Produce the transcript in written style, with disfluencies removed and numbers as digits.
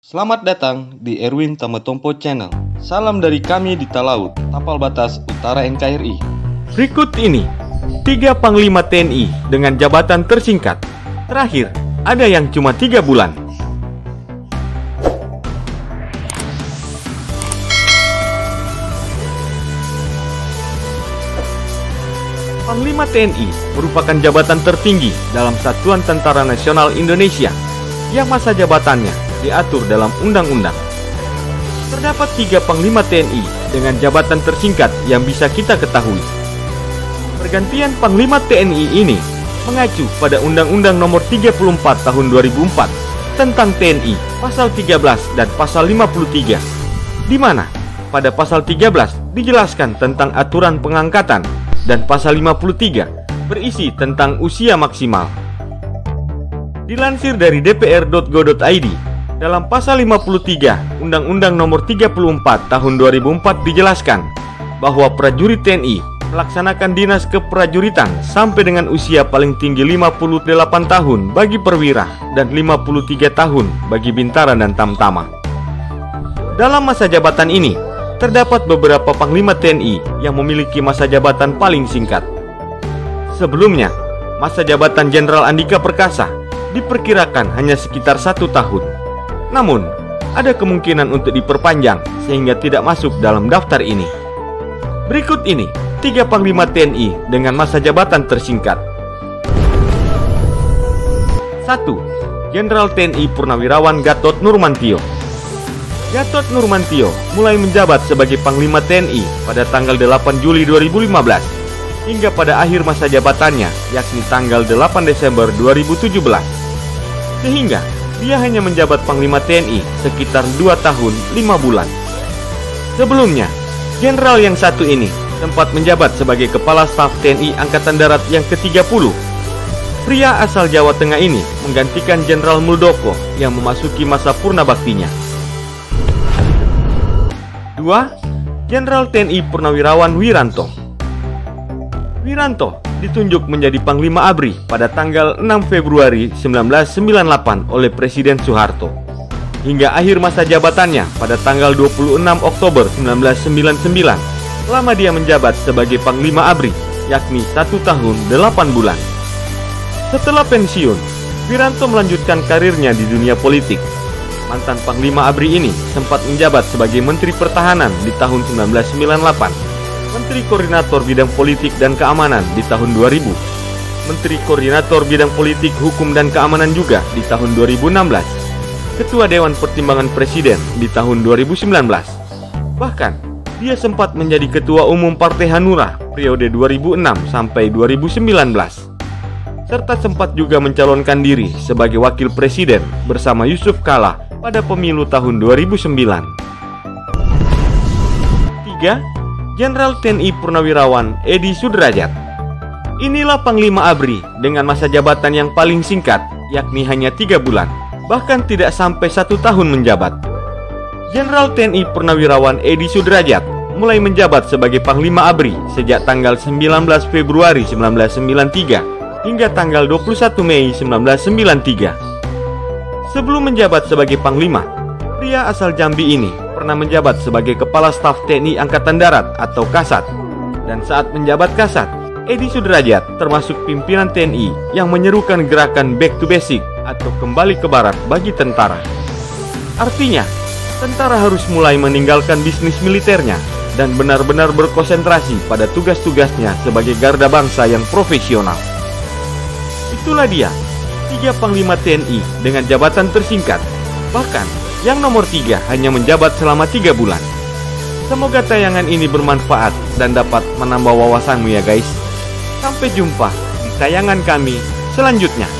Selamat datang di Erwin Tametompo Channel. Salam dari kami di Talaut, Tapal Batas Utara NKRI. Berikut ini 3 Panglima TNI dengan jabatan tersingkat. Terakhir, ada yang cuma 3 bulan. Panglima TNI merupakan jabatan tertinggi dalam Satuan Tentara Nasional Indonesia yang masa jabatannya diatur dalam undang-undang. Terdapat 3 Panglima TNI dengan jabatan tersingkat yang bisa kita ketahui. Pergantian Panglima TNI ini mengacu pada Undang-Undang Nomor 34 Tahun 2004 tentang TNI, Pasal 13 dan Pasal 53, di mana pada Pasal 13 dijelaskan tentang aturan pengangkatan dan Pasal 53 berisi tentang usia maksimal. Dilansir dari dpr.go.id, dalam Pasal 53 Undang-Undang Nomor 34 Tahun 2004 dijelaskan bahwa prajurit TNI melaksanakan dinas keprajuritan sampai dengan usia paling tinggi 58 tahun bagi perwira dan 53 tahun bagi bintara dan tamtama. Dalam masa jabatan ini, terdapat beberapa Panglima TNI yang memiliki masa jabatan paling singkat. Sebelumnya, masa jabatan Jenderal Andika Perkasa diperkirakan hanya sekitar 1 tahun. Namun, ada kemungkinan untuk diperpanjang sehingga tidak masuk dalam daftar ini. Berikut ini 3 Panglima TNI dengan masa jabatan tersingkat. 1. Jenderal TNI Purnawirawan Gatot Nurmantio. Gatot Nurmantio mulai menjabat sebagai Panglima TNI pada tanggal 8 Juli 2015 hingga pada akhir masa jabatannya, yakni tanggal 8 Desember 2017. Sehingga dia hanya menjabat Panglima TNI sekitar 2 tahun 5 bulan. Sebelumnya, jenderal yang satu ini sempat menjabat sebagai Kepala Staf TNI Angkatan Darat yang ke-30. Pria asal Jawa Tengah ini menggantikan Jenderal Muldoko yang memasuki masa purna baktinya. 2. Jenderal TNI Purnawirawan Wiranto. Wiranto ditunjuk menjadi Panglima ABRI pada tanggal 6 Februari 1998 oleh Presiden Soeharto. Hingga akhir masa jabatannya pada tanggal 26 Oktober 1999, lama dia menjabat sebagai Panglima ABRI, yakni 1 tahun 8 bulan. Setelah pensiun, Wiranto melanjutkan karirnya di dunia politik. Mantan Panglima ABRI ini sempat menjabat sebagai Menteri Pertahanan di tahun 1998, Menteri Koordinator Bidang Politik dan Keamanan di tahun 2000, Menteri Koordinator Bidang Politik, Hukum dan Keamanan juga di tahun 2016, Ketua Dewan Pertimbangan Presiden di tahun 2019. Bahkan, dia sempat menjadi Ketua Umum Partai Hanura periode 2006 sampai 2019. Serta sempat juga mencalonkan diri sebagai Wakil Presiden bersama Yusuf Kala pada pemilu tahun 2009. 3. Jenderal TNI Purnawirawan Edi Sudrajat. Inilah Panglima ABRI dengan masa jabatan yang paling singkat, yakni hanya 3 bulan, bahkan tidak sampai 1 tahun menjabat. Jenderal TNI Purnawirawan Edi Sudrajat mulai menjabat sebagai Panglima ABRI sejak tanggal 19 Februari 1993 hingga tanggal 21 Mei 1993. Sebelum menjabat sebagai Panglima, pria asal Jambi ini pernah menjabat sebagai Kepala Staf TNI Angkatan Darat atau Kasat. Dan saat menjabat Kasat, Edi Sudrajat termasuk pimpinan TNI yang menyerukan gerakan Back to Basic atau kembali ke barat bagi tentara. Artinya, tentara harus mulai meninggalkan bisnis militernya dan benar-benar berkonsentrasi pada tugas-tugasnya sebagai garda bangsa yang profesional. Itulah dia 3 Panglima TNI dengan jabatan tersingkat. Bahkan yang nomor 3 hanya menjabat selama 3 bulan. Semoga tayangan ini bermanfaat dan dapat menambah wawasanmu ya guys. Sampai jumpa di tayangan kami selanjutnya.